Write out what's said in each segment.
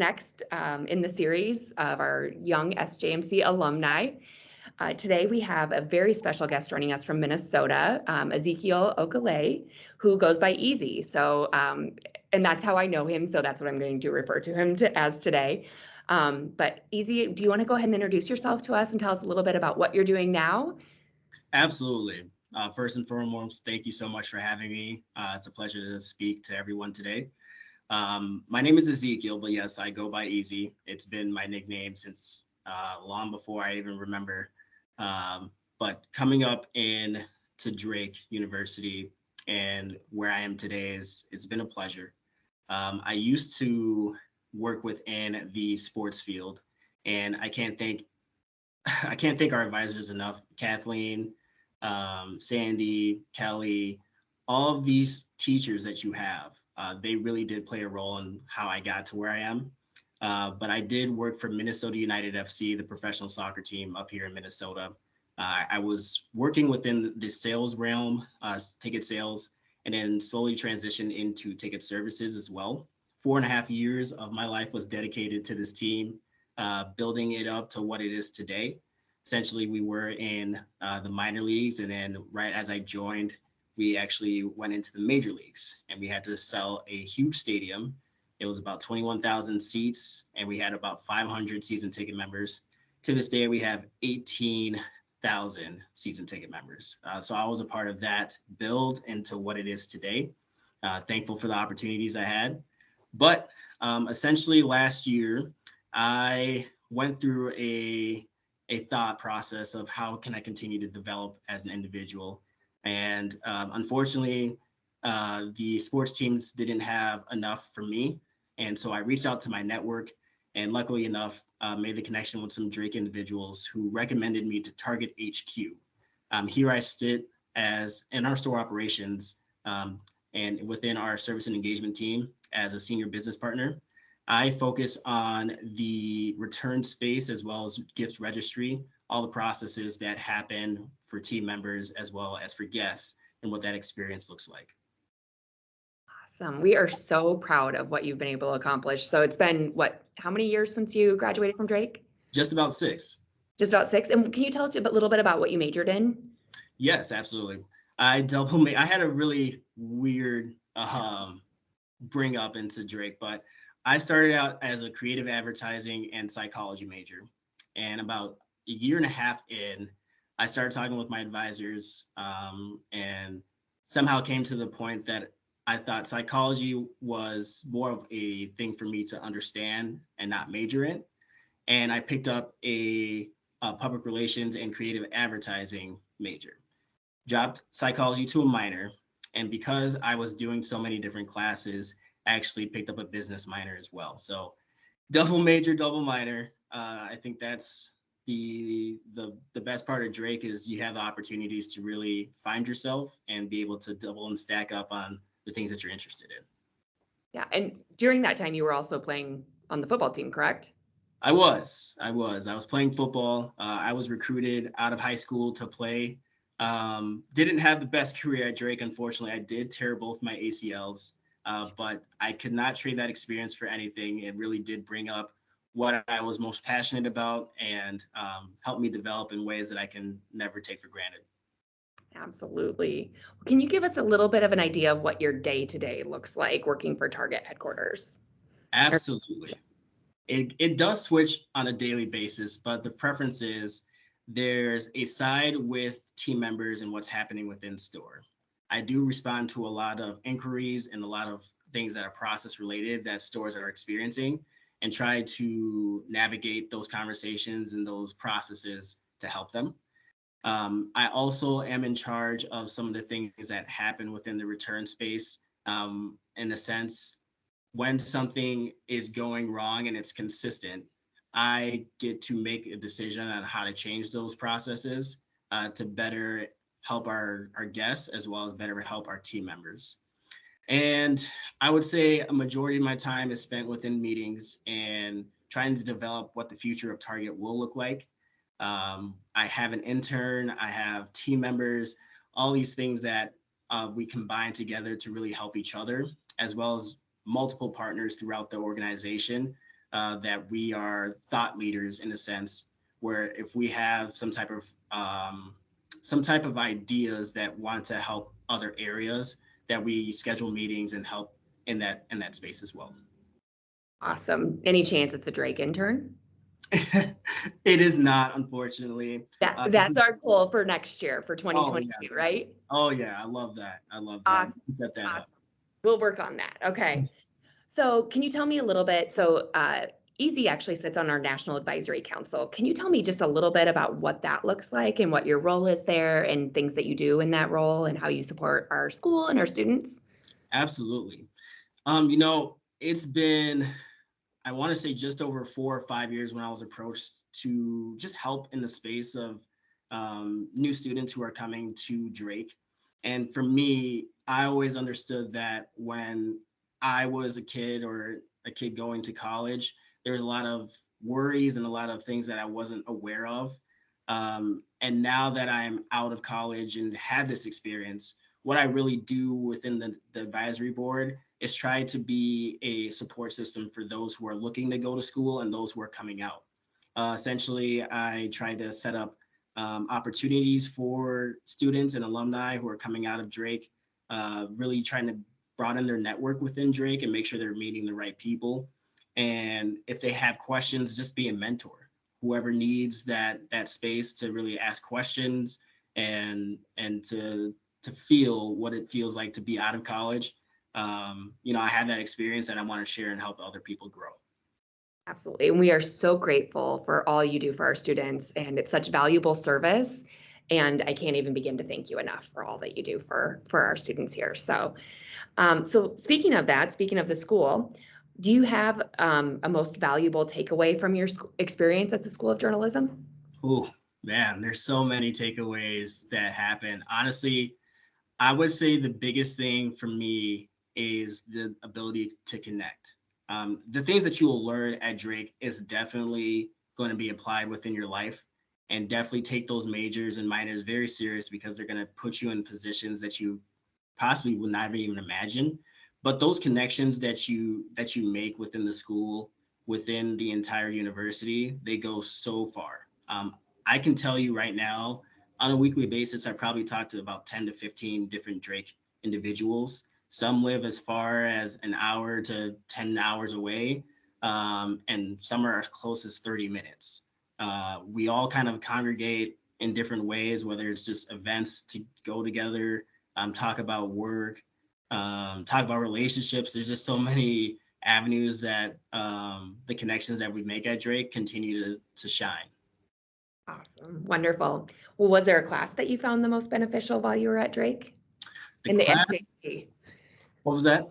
next in the series of our young SJMC alumni. Today we have a very special guest joining us from Minnesota, Ezekiel Okeleye, who goes by Easy. So, and that's how I know him. So that's what I'm going to refer to him as today. But Easy, do you want to go ahead and introduce yourself to us and tell us a little bit about what you're doing now? Absolutely. First and foremost, thank you so much for having me. It's a pleasure to speak to everyone today. My name is Ezekiel, but yes, I go by Easy. It's been my nickname since long before I even remember. But coming up to Drake University and where I am today it's been a pleasure. I used to work within the sports field, and I can't thank our advisors enough. Kathleen, Sandy, Kelly, all of these teachers that you have, they really did play a role in how I got to where I am. But I did work for Minnesota United FC, the professional soccer team up here in Minnesota. I was working within the sales realm, ticket sales, and then slowly transitioned into ticket services as well. 4.5 years of my life was dedicated to this team, building it up to what it is today. Essentially, we were in the minor leagues, and then right as I joined, we actually went into the major leagues, and we had to sell a huge stadium. It was about 21,000 seats, and we had about 500 season ticket members. To this day, we have 18,000 season ticket members. So I was a part of that build into what it is today. Thankful for the opportunities I had. But essentially last year, I went through a thought process of how can I continue to develop as an individual. And unfortunately, the sports teams didn't have enough for me. And so I reached out to my network and luckily enough, made the connection with some Drake individuals who recommended me to Target HQ. Here I sit as in our store operations and within our service and engagement team as a senior business partner. I focus on the return space as well as gift registry, all the processes that happen for team members as well as for guests and what that experience looks like. Awesome. We are so proud of what you've been able to accomplish. So it's been how many years since you graduated from Drake? Just about 6. Just about 6. And can you tell us a little bit about what you majored in? Yes, absolutely. I had a really weird bring up into Drake, but I started out as a creative advertising and psychology major. And about a year and a half in, I started talking with my advisors and somehow came to the point that I thought psychology was more of a thing for me to understand and not major in. And I picked up a public relations and creative advertising major, dropped psychology to a minor. And because I was doing so many different classes, I actually picked up a business minor as well. So double major, double minor. I think that's the best part of Drake is you have the opportunities to really find yourself and be able to double and stack up on the things that you're interested in. Yeah, and during that time, you were also playing on the football team, correct? I was playing football. I was recruited out of high school to play. Didn't have the best career at Drake, unfortunately. I did tear both my ACLs, but I could not trade that experience for anything. It really did bring up what I was most passionate about and helped me develop in ways that I can never take for granted. Absolutely. Can you give us a little bit of an idea of what your day-to-day looks like working for Target headquarters? Absolutely. It does switch on a daily basis, but the preference is there's a side with team members and what's happening within store. I do respond to a lot of inquiries and a lot of things that are process related that stores are experiencing and try to navigate those conversations and those processes to help them. I also am in charge of some of the things that happen within the return space. In a sense, when something is going wrong and it's consistent, I get to make a decision on how to change those processes to better help our guests as well as better help our team members. And I would say a majority of my time is spent within meetings and trying to develop what the future of Target will look like. I have an intern, I have team members, all these things that we combine together to really help each other, as well as multiple partners throughout the organization that we are thought leaders in a sense, where if we have some type of ideas that want to help other areas, that we schedule meetings and help in that space as well. Awesome. Any chance it's a Drake intern? It is not, unfortunately. That's our goal for next year, for Oh 2022, yeah. right? Oh yeah, I love that. I love that. Awesome. Set that Awesome. up. We'll work on that. Okay. So can you tell me a little bit? So Easy actually sits on our National Advisory Council. Can you tell me just a little bit about what that looks like and what your role is there and things that you do in that role and how you support our school and our students? Absolutely. It's been, I want to say, just over 4 or 5 years when I was approached to just help in the space of new students who are coming to Drake. And for me, I always understood that when I was a kid or a kid going to college, there was a lot of worries and a lot of things that I wasn't aware of. And now that I'm out of college and had this experience, what I really do within the advisory board is try to be a support system for those who are looking to go to school and those who are coming out. Essentially, I try to set up opportunities for students and alumni who are coming out of Drake, really trying to broaden their network within Drake and make sure they're meeting the right people. And if they have questions, just be a mentor. Whoever needs that space to really ask questions and to feel what it feels like to be out of college. I had that experience and I want to share and help other people grow. Absolutely. And we are so grateful for all you do for our students, and it's such valuable service. And I can't even begin to thank you enough for all that you do for our students here. So, so speaking of that, speaking of the school, do you have a most valuable takeaway from your experience at the School of Journalism? Oh man, there's so many takeaways that happen. Honestly, I would say the biggest thing for me is the ability to connect. The things that you will learn at Drake is definitely going to be applied within your life, and definitely take those majors and minors very serious because they're going to put you in positions that you possibly would not even imagine. But those connections that you make within the school, within the entire university, they go so far. I can tell you right now, on a weekly basis, I probably talk to about 10 to 15 different Drake individuals. Some live as far as an hour to 10 hours away, and some are as close as 30 minutes. We all kind of congregate in different ways, whether it's just events to go together, talk about work, talk about relationships. There's just so many avenues that the connections that we make at Drake continue to shine. Awesome. Wonderful. Well, was there a class that you found the most beneficial while you were at Drake? The class, SJMC. what was that?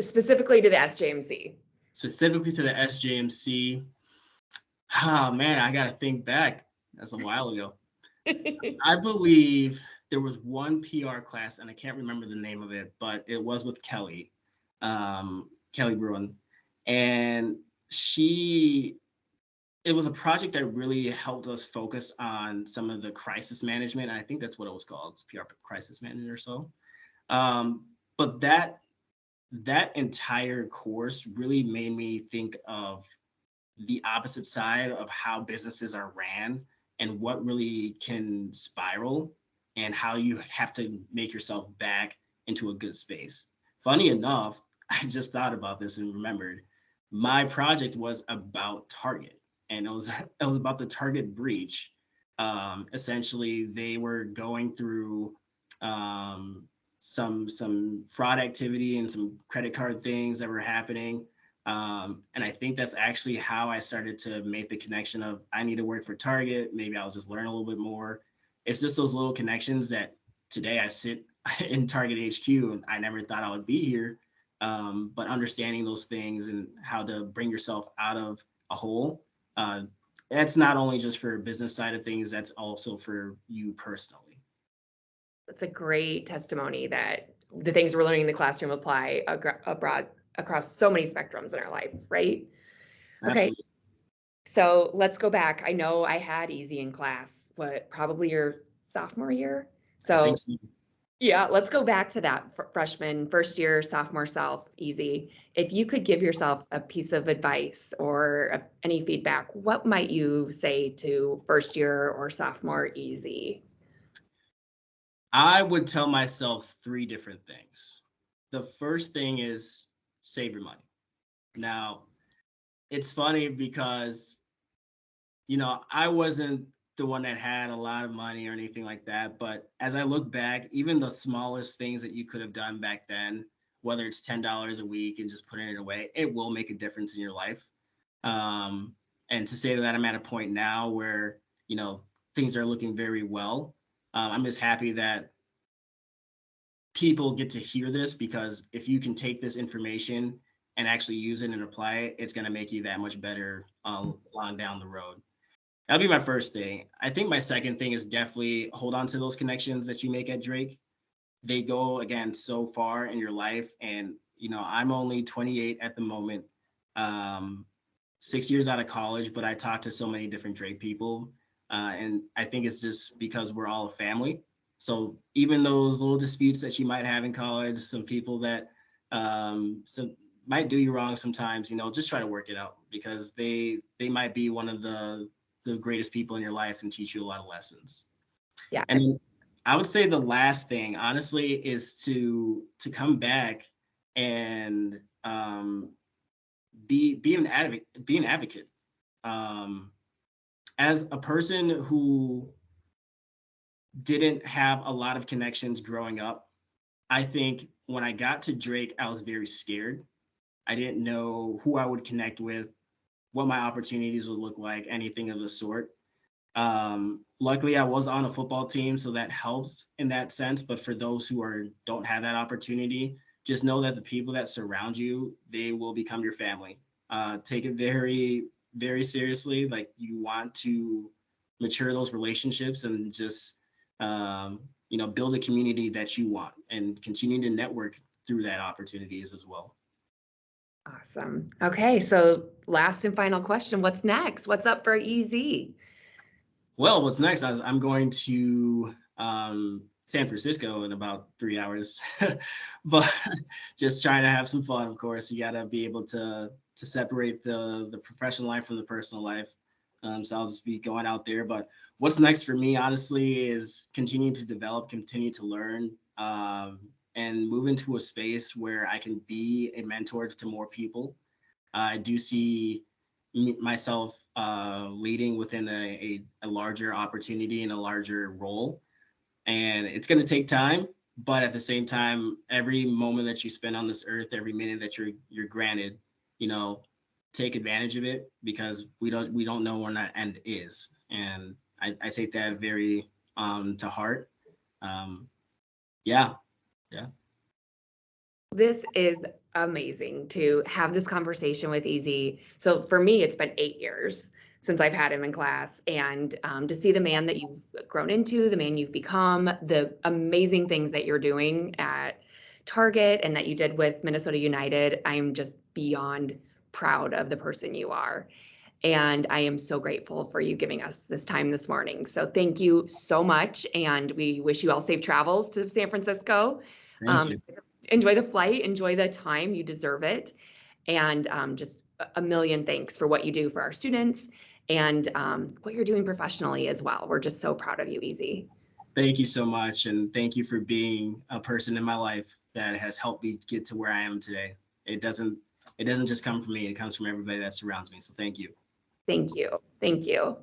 Specifically to the SJMC. Specifically to the SJMC. Oh man, I gotta think back. That's a while ago. I believe there was one PR class, and I can't remember the name of it, but it was with Kelly Bruin, and it was a project that really helped us focus on some of the crisis management. I think that's what it was called, it's PR crisis management or so. But that entire course really made me think of the opposite side of how businesses are ran and what really can spiral and how you have to make yourself back into a good space. Funny enough, I just thought about this and remembered my project was about Target, and it was about the Target breach. Essentially, they were going through some fraud activity and some credit card things that were happening. And I think that's actually how I started to make the connection of I need to work for Target. Maybe I'll just learn a little bit more. It's just those little connections that today I sit in Target HQ and I never thought I would be here. But understanding those things and how to bring yourself out of a hole, that's not only just for business side of things, that's also for you personally. That's a great testimony that the things we're learning in the classroom apply abroad across so many spectrums in our life, right? Absolutely. Okay, so let's go back. I know I had Easy in class, probably your sophomore year? I think so. Yeah, let's go back to that freshman, first year, sophomore self, Easy. If you could give yourself a piece of advice or any feedback, what might you say to first year or sophomore Easy? I would tell myself three different things. The first thing is save your money. Now, it's funny because, I wasn't the one that had a lot of money or anything like that. But as I look back, even the smallest things that you could have done back then, whether it's $10 a week and just putting it away, it will make a difference in your life. Um, and to say that I'm at a point now where, things are looking very well, I'm just happy that people get to hear this, because if you can take this information and actually use it and apply it, it's going to make you that much better along down the road. That'll be my first thing. I think my second thing is definitely hold on to those connections that you make at Drake. They go, again, so far in your life. And, I'm only 28 at the moment, 6 years out of college, but I talk to so many different Drake people. And I think it's just because we're all a family. So even those little disputes that you might have in college, some people that might do you wrong sometimes, just try to work it out, because they might be one of the greatest people in your life and teach you a lot of lessons. Yeah. And I would say the last thing, honestly, is to come back and be an advocate. As a person who didn't have a lot of connections growing up, I think when I got to Drake, I was very scared. I didn't know who I would connect with, what my opportunities would look like, anything of the sort. Luckily, I was on a football team, so that helps in that sense. But for those who don't have that opportunity, just know that the people that surround you, they will become your family. Take it very, very seriously. Like, you want to mature those relationships and just, build a community that you want, and continue to network through that opportunities as well. Awesome. Okay, so last and final question, what's next? What's up for EZ? Well, what's next? I'm going to San Francisco in about 3 hours, but just trying to have some fun. Of course, you got to be able to separate the professional life from the personal life. So I'll just be going out there. But what's next for me, honestly, is continue to develop, continue to learn, and move into a space where I can be a mentor to more people. I do see myself leading within a larger opportunity and a larger role. And it's going to take time, but at the same time, every moment that you spend on this earth, every minute that you're granted, take advantage of it, because we don't know when that end is. And I take that very to heart. Yeah. This is amazing to have this conversation with EZ. So for me, it's been 8 years since I've had him in class, and to see the man that you've grown into, the man you've become, the amazing things that you're doing at Target and that you did with Minnesota United, I'm just beyond proud of the person you are. And I am so grateful for you giving us this time this morning. So thank you so much. And we wish you all safe travels to San Francisco. Thank you. Enjoy the flight, enjoy the time, you deserve it. And just a million thanks for what you do for our students and what you're doing professionally as well. We're just so proud of you, EZ. Thank you so much. And thank you for being a person in my life that has helped me get to where I am today. It doesn't just come from me, it comes from everybody that surrounds me. So thank you. Thank you. Thank you.